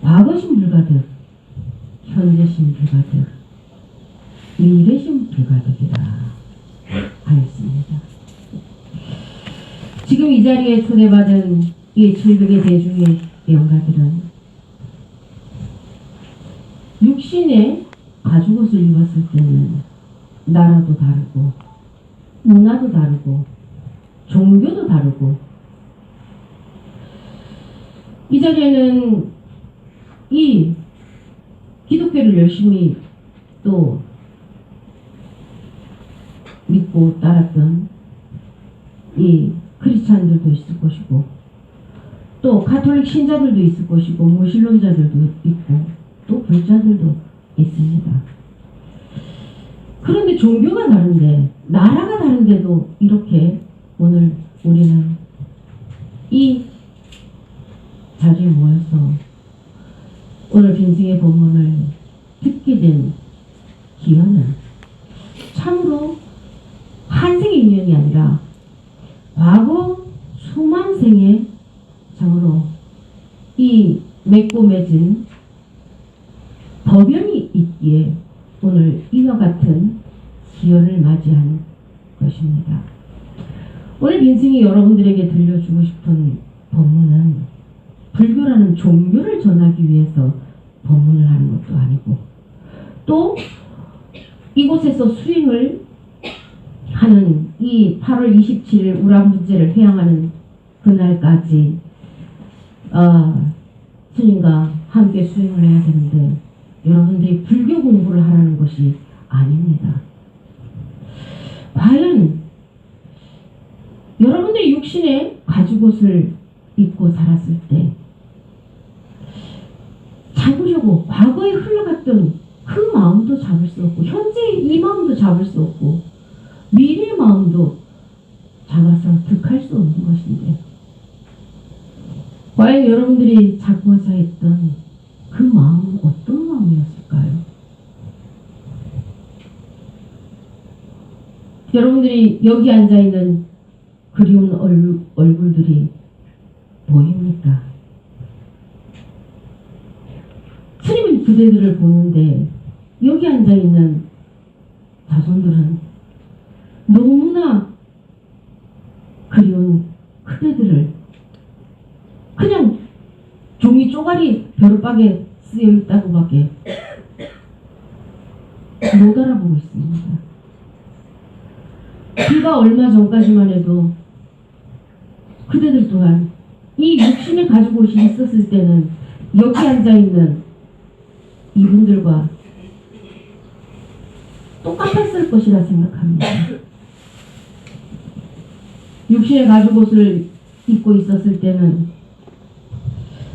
과거심 불가득, 현재심 불가득, 미래심 불가득이라 하였습니다. 지금 이 자리에 초대받은 이 700의 대중의 영가들은 육신의 가죽옷을 입었을 때는 나라도 다르고 문화도 다르고 종교도 다르고, 이 자리에는 이 기독교를 열심히 또 믿고 따랐던 이 크리스찬들도 있을 것이고, 또 가톨릭 신자들도 있을 것이고, 무신론자들도 있고, 또 불자들도 있습니다. 그런데 종교가 다른데, 나라가 다른데도 이렇게 오늘 우리는 이 자리에 모여서 오늘 빈승의 본문을 듣게 된 기원은 참으로 한 생의 인연이 아니라 과거 수만 생의 참으로 이 맺고 맺은 법연이 있기에 오늘 이와 같은 기원을 맞이한 것입니다. 오늘 빈승이 여러분들에게 들려주고 싶은 법문은 불교라는 종교를 전하기 위해서 법문을 하는 것도 아니고, 또 이곳에서 수행을 하는 이 8월 27일 우람분제를 회양하는 그날까지 스님과 함께 수행을 해야 되는데, 여러분들이 불교 공부를 하라는 것이 아닙니다. 과연 여러분들이 육신의 가죽옷을 입고 살았을 때 잡으려고 과거에 흘러갔던 그 마음도 잡을 수 없고, 현재의 이 마음도 잡을 수 없고, 미래의 마음도 잡아서 득할 수 없는 것인데, 과연 여러분들이 잡고자 했던 그 마음은 어떤 마음이었을까요? 여러분들이 여기 앉아있는 그리운 얼굴들이 보입니까? 스님은 그대들을 보는데 여기 앉아있는 자손들은 너무나 그리운 그대들을 그냥 종이 쪼가리 벼룩박에 쓰여있다고밖에 못 알아보고 있습니다. 불과 얼마 전까지만 해도 그대들 또한 이 육신의 가죽옷이 있었을 때는 여기 앉아있는 이분들과 똑같았을 것이라 생각합니다. 육신의 가죽옷을 입고 있었을 때는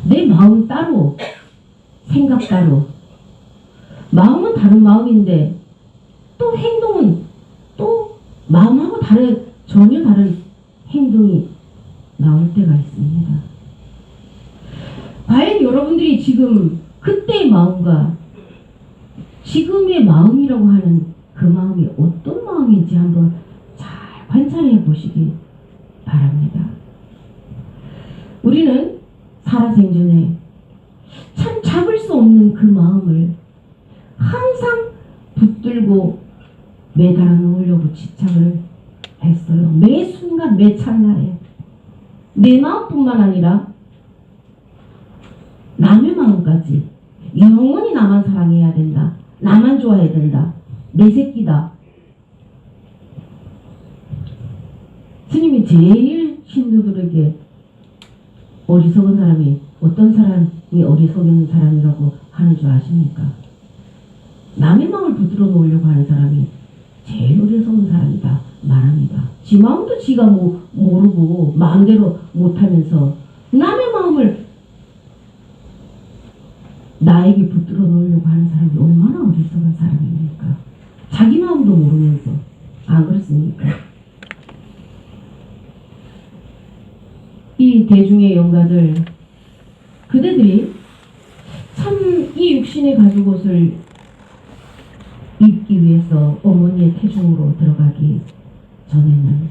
내 마음 따로, 생각 따로, 마음은 다른 마음인데 또 행동은 또 마음하고 전혀 다른 행동이 나올 때가 있습니다. 과연 여러분들이 지금 그때의 마음과 지금의 마음이라고 하는 그 마음이 어떤 마음인지 한번 잘 관찰해 보시기 바랍니다. 우리는 살아생전에 참 잡을 수 없는 그 마음을 항상 붙들고 매달아 놓으려고 집착을 했어요. 매 순간 매 찰나에 내 마음뿐만 아니라 남의 마음까지 영원히 나만 사랑해야 된다, 나만 좋아해야 된다, 내 새끼다. 스님이 제일 신도들에게 어리석은 사람이 어떤 사람이 어리석은 사람이라고 하는 줄 아십니까? 남의 마음을 붙들어 놓으려고 하는 사람이 제일 어리석은 사람이다 말합니다. 지 마음도 지가 모르고 마음대로 못하면서 남의 마음을 나에게 붙들어 놓으려고 하는 사람이 얼마나 어리석은 사람입니까? 자기 마음도 모르면서. 안 그렇습니까? 이 대중의 영가들, 그대들이 참 이 육신의 가죽옷을 입기 위해서 어머니의 태중으로 들어가기 전에는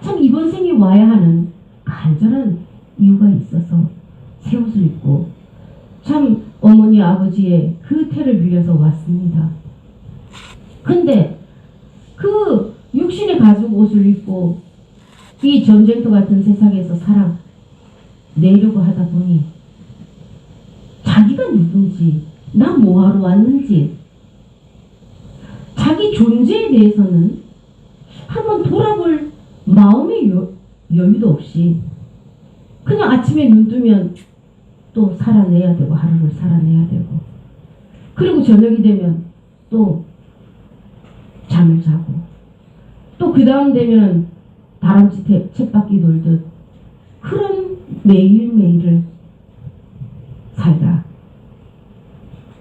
참 이번 생에 와야 하는 간절한 이유가 있어서 새 옷을 입고 참 아버지의 그 태를 빌려서 왔습니다. 근데 그 육신의 가죽 옷을 입고 이 전쟁터 같은 세상에서 살아내려고 하다 보니 자기가 누군지, 나 뭐하러 왔는지, 자기 존재에 대해서는 한번 돌아볼 마음의 여유도 없이 그냥 아침에 눈 뜨면 또 살아내야 되고, 하루를 살아내야 되고, 그리고 저녁이 되면 또 잠을 자고, 또 그 다음 되면 다람쥐 쳇바퀴 돌듯 그런 매일매일을 살다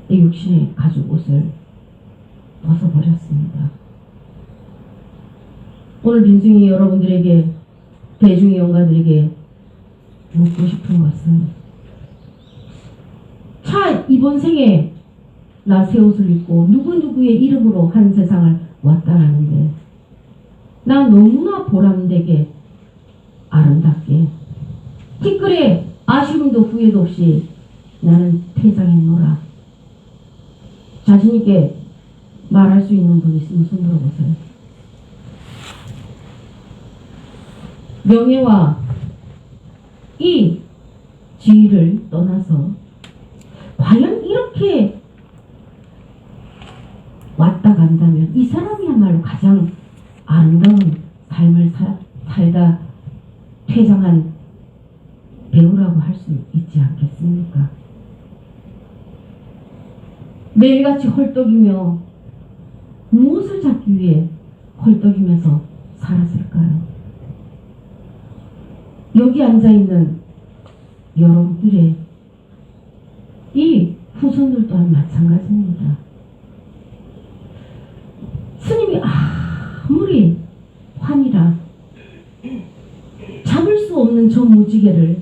이 육신의 가죽 옷을 벗어버렸습니다. 오늘 빈승이 여러분들에게, 대중의 영가들에게 묻고 싶은 것은, 이번 생에 나 새 옷을 입고 누구누구의 이름으로 한 세상을 왔다라는데, 나 너무나 보람되게 아름답게 티끌에 아쉬움도 후회도 없이 나는 퇴장했노라. 자신있게 말할 수 있는 분 있으면 손 들어보세요. 명예와 이 지위를 떠나서 과연 이렇게 왔다 간다면 이 사람이야말로 가장 아름다운 삶을 살다 퇴장한 배우라고 할 수 있지 않겠습니까? 매일같이 헐떡이며 무엇을 잡기 위해 헐떡이면서 살았을까요? 여기 앉아있는 여러분들의 이 후손들 또한 마찬가지입니다. 스님이 아무리 환이라 잡을 수 없는 저 무지개를,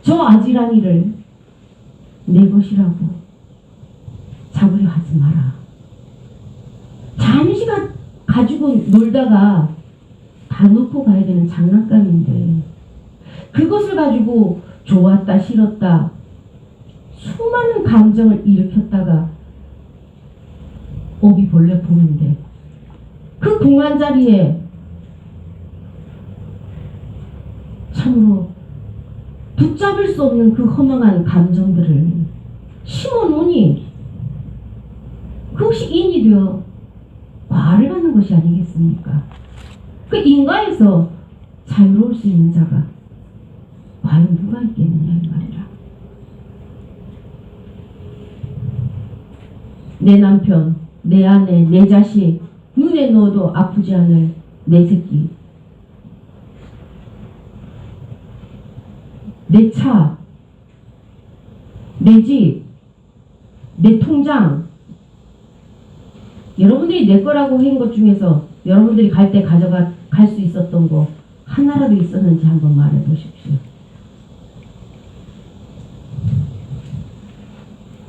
저 아지랑이를 내 것이라고 잡으려 하지 마라. 잠시간 가지고 놀다가 다 놓고 가야 되는 장난감인데, 그것을 가지고 좋았다 싫었다 수많은 감정을 일으켰다가 오비 벌레 보는데, 그 공한 자리에 참으로 붙잡을 수 없는 그 허망한 감정들을 심어놓으니 그것이 인이 되어 과를 받는 것이 아니겠습니까? 그 인과에서 자유로울 수 있는 자가 과연 누가 있겠느냐 이 말이라. 내 남편, 내 아내, 내 자식, 눈에 넣어도 아프지 않을 내 새끼, 내 차, 내 집, 내 통장, 여러분들이 내 거라고 한 것 중에서 여러분들이 갈 때 갈 수 있었던 거 하나라도 있었는지 한번 말해 보십시오.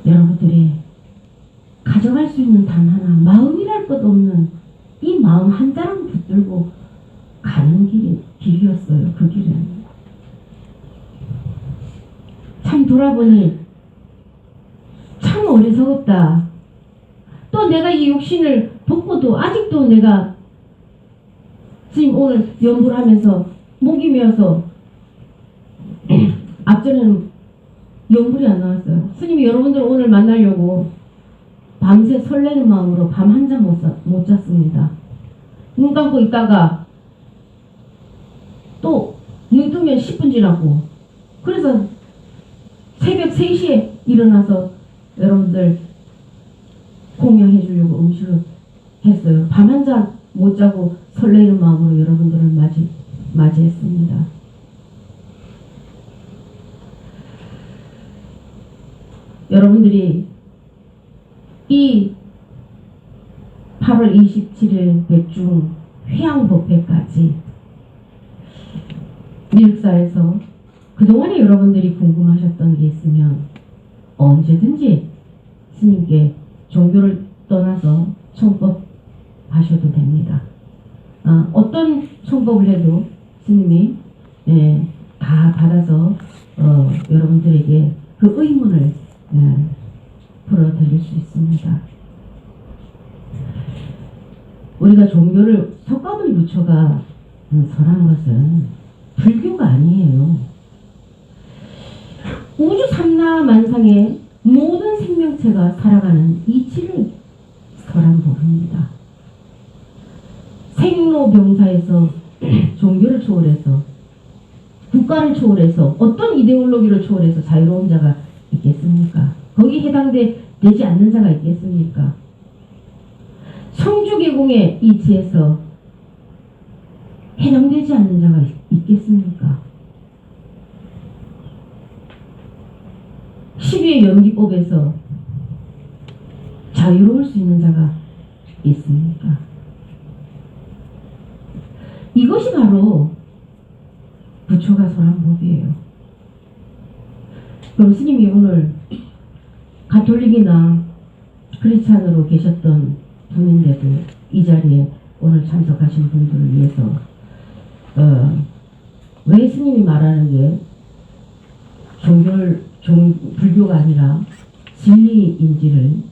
여러분들이 가져갈 수 있는 단 하나, 마음이랄 것 없는 이 마음 한 자랑 붙들고 가는 길이었어요. 그 길은. 참 돌아보니 참 어리석었다. 또 내가 이 육신을 벗고도 아직도 내가 지금 오늘 연구를 하면서 목이 메어서 앞전에는 연불이 안 나왔어요. 스님이 여러분들 오늘 만나려고 밤새 설레는 마음으로 밤 한 잠 못 잤습니다. 눈 감고 있다가 또 눈 뜨면 10분 지나고, 그래서 새벽 3시에 일어나서 여러분들 공양해 주려고 음식을 했어요. 밤 한 잠 못 자고 설레는 마음으로 여러분들을 맞이했습니다. 여러분들이 이 8월 27일 백중 회양법회까지 미륵사에서 그동안에 여러분들이 궁금하셨던 게 있으면 언제든지 스님께 종교를 떠나서 청법 하셔도 됩니다. 어떤 청법을 해도 스님이 다 받아서 여러분들에게 그 의문을 풀어드릴 수 있습니다. 우리가 종교를 석가모니 부처가 설한 것은 불교가 아니에요. 우주 삼라만상의 모든 생명체가 살아가는 이치를 설한 법입니다. 생로병사에서 종교를 초월해서 국가를 초월해서 어떤 이데올로기를 초월해서 자유로운 자가 있겠습니까? 거기에 해당되지 않는 자가 있겠습니까? 성주계공의 이치에서 해당되지 않는 자가 있겠습니까? 12의 연기법에서 자유로울 수 있는 자가 있습니까? 이것이 바로 부처가 설한 법이에요. 그럼 스님이 오늘 가톨릭이나 크리스찬으로 계셨던 분인데도 이 자리에 오늘 참석하신 분들을 위해서 왜 스님이 말하는 게 불교가 아니라 진리인지를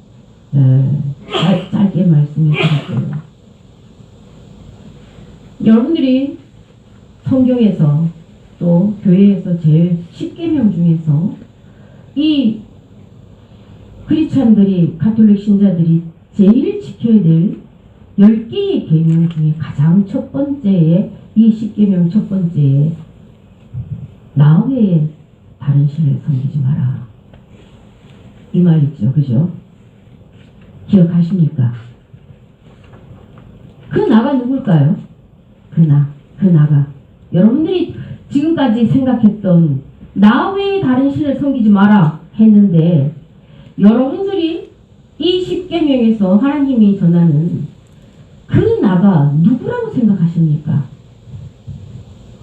짧게 말씀해 드릴게요. 여러분들이 성경에서 또 교회에서 제일 10계명 중에서 이 크리스찬들이 가톨릭 신자들이 제일 지켜야 될 10개의 계명 중에 가장 첫 번째에 이 10계명 첫 번째에 나 외에 다른 신을 섬기지 마라. 이 말 있죠. 그죠? 기억하십니까? 그 나가 누굴까요? 그 나가 여러분들이 지금까지 생각했던 나 외에 다른 신을 섬기지 마라 했는데 여러분들이 이 10계명에서 하나님이 전하는 그 나가 누구라고 생각하십니까?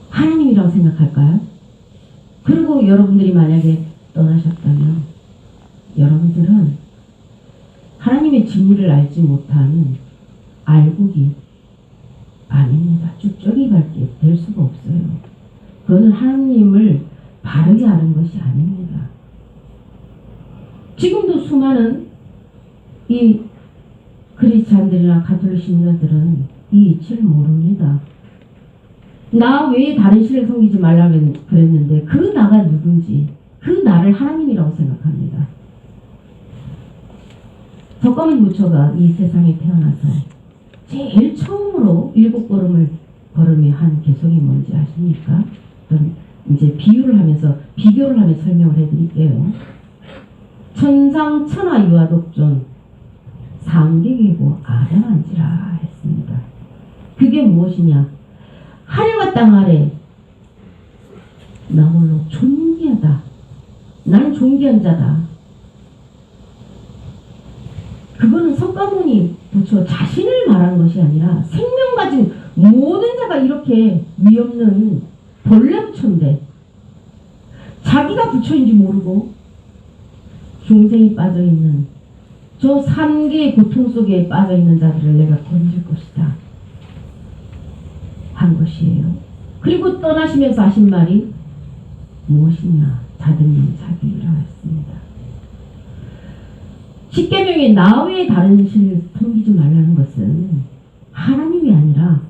하나님이라고 생각할까요? 그리고 여러분들이 만약에 떠나셨다면 여러분들은 하나님의 진리를 알지 못한 알곡이 아닙니다. 쭉적이 밟게 될 수가 없어요. 그거는 하나님을 바르게 아는 것이 아닙니다. 지금도 수많은 이 크리스찬들이나 가톨릭 신자들은 이 이치를 모릅니다. 나 외에 다른 신을 섬기지 말라고 그랬는데 그 나가 누군지 그 나를 하나님이라고 생각합니다. 석가모니 부처가 이 세상에 태어나서 제일 처음으로 7걸음을 걸음이 한 개성이 뭔지 아십니까? 그럼 이제 비교를 하면서 설명을 해드릴게요. 천상천하 유아독존 상계계고 아량한지라 했습니다. 그게 무엇이냐? 하늘과 땅 아래 나 홀로 존귀하다. 나는 존귀한 자다. 그거는 석가모니 부처 자신을 말한 것이 아니라 생명 가진 모든 자가 이렇게 위없는 본래 부처인데 자기가 부처인지 모르고 중생이 빠져있는 저 3개의 고통 속에 빠져있는 자들을 내가 건질 것이다 한 것이에요. 그리고 떠나시면서 하신 말이 무엇이냐? 자등님 자기라 했습니다. 10계명에 나 외에 다른 신을 섬기지 말라는 것은 하나님이 아니라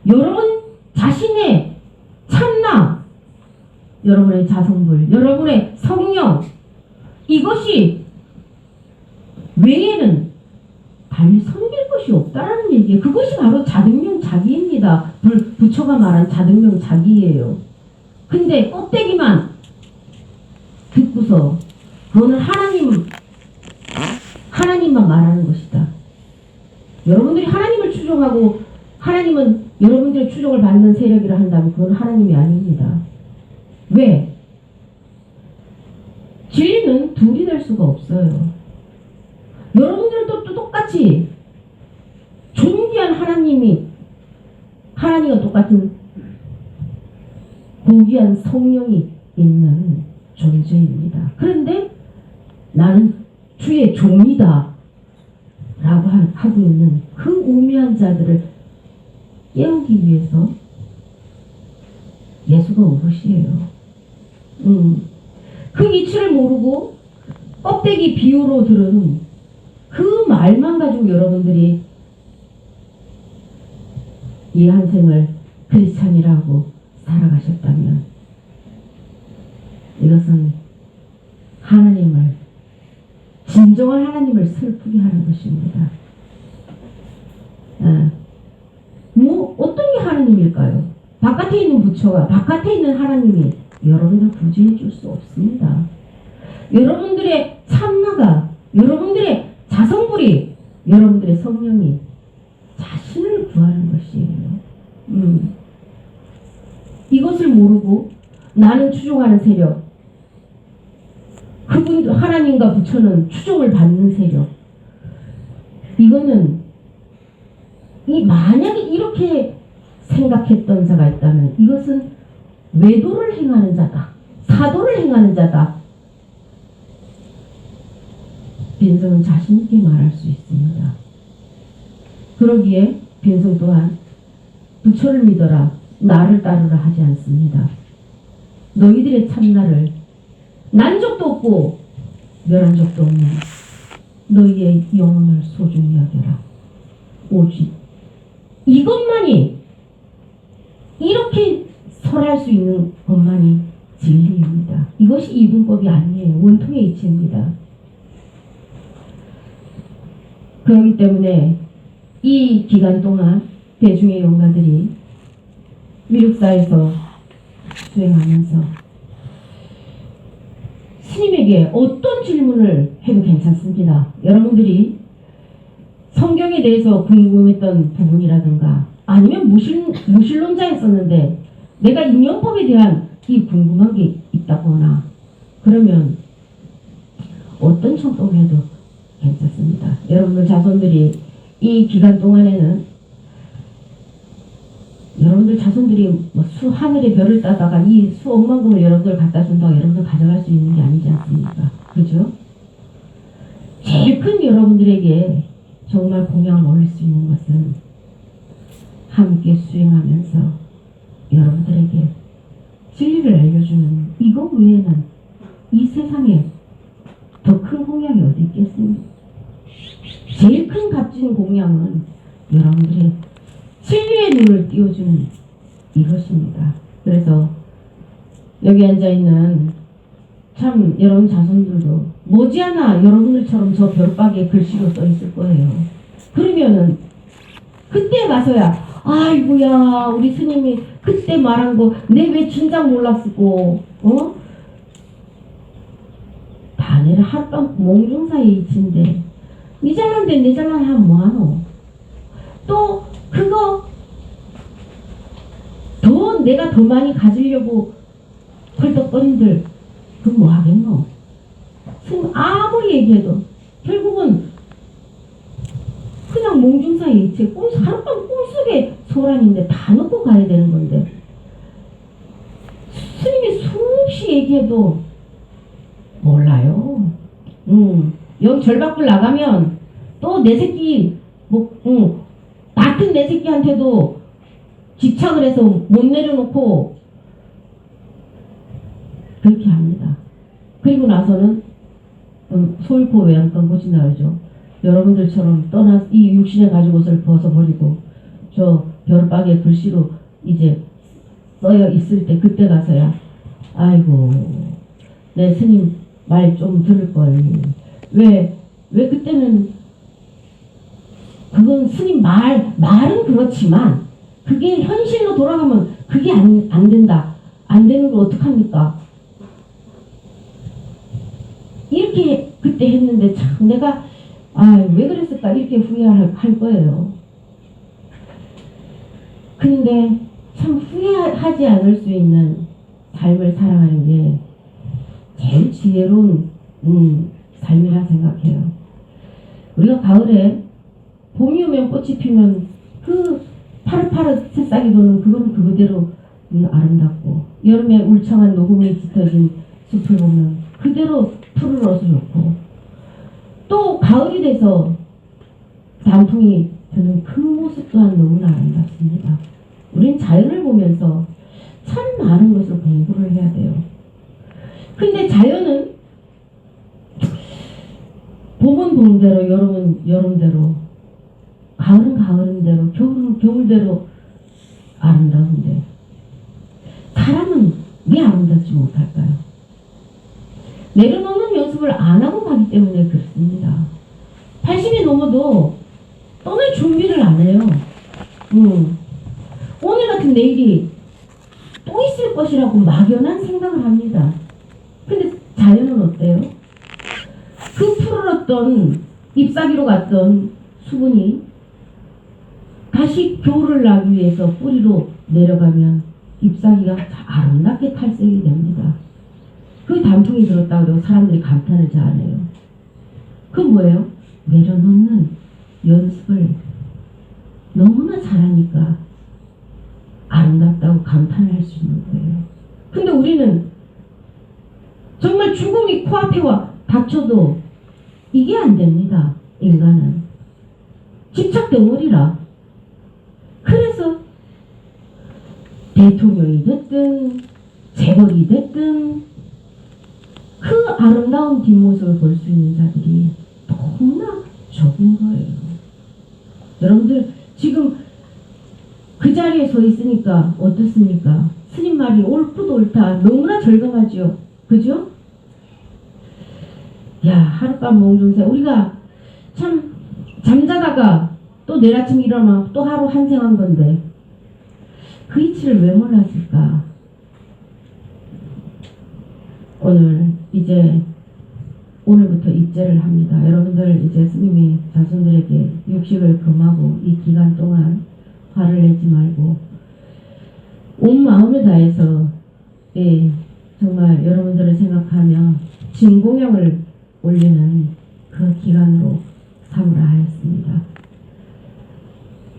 여러분 자신의 참나, 여러분의 자성불, 여러분의 성령 이것이 외에는 달리 섬길 것이 없다라는 얘기예요. 그것이 바로 자등명 자기입니다. 부처가 말한 자등명 자기예요. 근데 껍데기만 듣고서 그거는 하나님만 말하는 것이다. 여러분들이 하나님을 추종하고 하나님은 여러분들의 추종을 받는 세력이라 한다면 그건 하나님이 아닙니다. 왜? 진리는 둘이 될 수가 없어요. 여러분들도 또 똑같이 존귀한 하나님과 똑같은 고귀한 성령이 있는 존재입니다. 그런데 나는 주의 종이다 라고 하고 있는 그 우매한 자들을 깨우기 위해서 예수가 온 것이에요. 그 이치를 모르고 껍데기 비유로 들은 그 말만 가지고 여러분들이 이 한 생을 크리스찬이라고 살아가셨다면 이것은 하나님을, 진정한 하나님을 슬프게 하는 것입니다. 뭐 어떤 게 하나님일까요? 바깥에 있는 부처가, 바깥에 있는 하나님이 여러분들 구제해 줄 수 없습니다. 여러분들의 참나가, 여러분들의 자성불이, 여러분들의 성령이 자신을 구하는 것이에요. 이것을 모르고 나는 추종하는 세력, 그분 하나님과 부처는 추종을 받는 세력, 이거는 만약에 이렇게 생각했던 자가 있다면 이것은 외도를 행하는 자다, 사도를 행하는 자다. 빈성은 자신 있게 말할 수 있습니다. 그러기에 빈성 또한 부처를 믿어라, 나를 따르라 하지 않습니다. 너희들의 참나를 난 적도 없고 멸한 적도 없는 너희의 영혼을 소중히 여겨라. 오직 이것만이, 이렇게 설할 수 있는 것만이 진리입니다. 이것이 이분법이 아니에요. 원통의 이치입니다. 그렇기 때문에 이 기간 동안 대중의 영가들이 미륵사에서 수행하면서 스님에게 어떤 질문을 해도 괜찮습니다. 여러분들이 성경에 대해서 궁금했던 부분이라든가 아니면 무신론자였었는데 내가 인연법에 대한 이 궁금한 게 있다거나 그러면 어떤 청법을 해도 괜찮습니다. 여러분들 자손들이 이 기간 동안에는 여러분들 자손들이 하늘의 별을 따다가 이 수억만금을 여러분들 갖다 준다고 여러분들 가져갈 수 있는 게 아니지 않습니까? 그죠? 제일 큰 여러분들에게 정말 공양을 올릴 수 있는 것은 함께 수행하면서 여러분들에게 진리를 알려주는 이것 외에는 이 세상에 더 큰 공양이 어디 있겠습니까? 제일 큰 값진 공양은 여러분들의 진리의 눈을 띄워주는 이것입니다. 그래서 여기 앉아있는 참 여러분 자손들도 머지않아 여러분들처럼 저 벼룩박이에 글씨로 써있을 거예요. 그러면은 그때 가서야 아이고야 우리 스님이 그때 말한 거 내 왜 진작 몰랐고 다내를 하룻밤 몽중사에 이친데 니 잘난데 내 잘난 하면 뭐하노? 또 그거 더 내가 더 많이 가지려고 헐떡거린들 그 뭐 하겠노? 스님 아무리 얘기해도 결국은 그냥 몽중사에 이체 하룻밤 꿈속에 소란인데 다 놓고 가야 되는 건데 스님이 수없이 얘기해도 몰라요. 여기 절박불 나가면 또 내 새끼 같은 내 새끼한테도 집착을 해서 못 내려놓고 그렇게 합니다. 그리고 나서는 소일포 외양간 고친다 그러죠. 여러분들처럼 떠나 이 육신의 가죽 옷을 벗어버리고 저 벼룩박이에 글씨로 이제 써여 있을 때 그때 가서야 아이고 내 스님 말 좀 들을걸. 왜 그때는 그건 스님 말은 그렇지만 그게 현실로 돌아가면 그게 안 된다. 안 되는 걸 어떡합니까? 이렇게 그때 했는데 참 내가 왜 그랬을까 이렇게 후회할 거예요. 근데 참 후회하지 않을 수 있는 삶을 살아가는 게 제일 지혜로운 삶이라 생각해요. 우리가 가을에 봄이 오면 꽃이 피면 그 파릇파릇 새싹이 도는 그건 그대로 아름답고 여름에 울창한 녹음이 짙어진 숲을 보면 그대로 푸르러서 좋고 또 가을이 돼서 단풍이 드는 그 모습 또한 너무나 아름답습니다. 우린 자연을 보면서 참 많은 것을 공부를 해야 돼요. 근데 자연은 봄은 봄대로, 여름은 여름대로, 가을은 가을대로, 겨울은 겨울대로 아름다운데 사람은 왜 아름답지 못할까요? 내려놓는 연습을 안 하고 가기 때문에 그렇습니다. 80이 넘어도 떠날 준비를 안 해요. 오늘 같은 내일이 또 있을 것이라고 막연한 생각을 합니다. 근데 자연은 어때요? 그 푸르렀던 잎사귀로 갔던 수분이 다시 겨울을 나기 위해서 뿌리로 내려가면 잎사귀가 아름답게 탈색이 됩니다. 그 단풍이 들었다고 해도 사람들이 감탄을 잘 안 해요. 그건 뭐예요? 내려놓는 연습을 너무나 잘하니까 아름답다고 감탄을 할 수 있는 거예요. 근데 우리는 정말 죽음이 코앞에 닥쳐도 이게 안 됩니다. 인간은 집착 덩어리라. 그래서 대통령이 됐든 재벌이 됐든 그 아름다운 뒷모습을 볼 수 있는 자들이 너무나 적은 거예요. 여러분들 지금 그 자리에 서 있으니까 어떻습니까? 스님 말이 옳고 옳다. 너무나 절감하죠. 그죠? 야, 하룻밤 몽중새. 우리가 참 잠자다가 또 내일 아침 일어나면 또 하루 한생한 건데 그 이치를 왜 몰랐을까? 오늘부터 입제를 합니다. 여러분들 이제 스님이 자손들에게 육식을 금하고 이 기간 동안 화를 내지 말고 온 마음을 다해서 정말 여러분들을 생각하며 진공영을 올리는 그 기간으로 삼으라 하였습니다.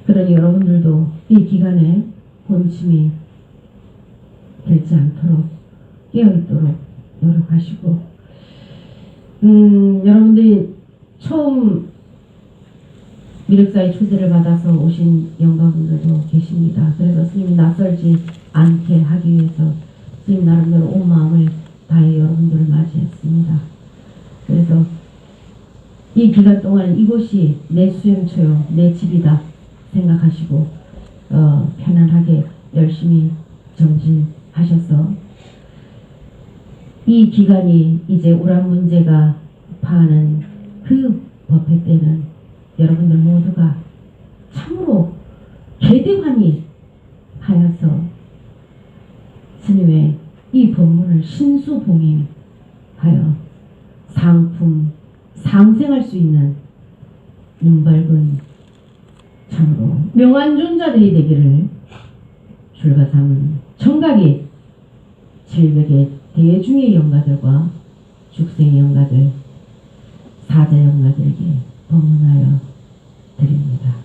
그러니 여러분들도 이 기간에 본침이 들지 않도록 깨어있도록 노력하시고 여러분들이 처음 미륵사의 초대를 받아서 오신 영가분들도 계십니다. 그래서 스님이 낯설지 않게 하기 위해서 스님 나름대로 온 마음을 다해 여러분들을 맞이했습니다. 그래서 이 기간 동안 이곳이 내 수행처요, 내 집이다 생각하시고 편안하게 열심히 정진하셔서 이 기간이 이제 우란 문제가 파하는 그 법회 때는 여러분들 모두가 참으로 개대환이 하여서 스님의 이 법문을 신수봉행하여 상생할 수 있는 눈밝은 참으로 명한 존자들이 되기를 줄과 삼은 청각이 700의 대중의 영가들과 죽생의 영가들, 사자 영가들에게 법문하여 드립니다.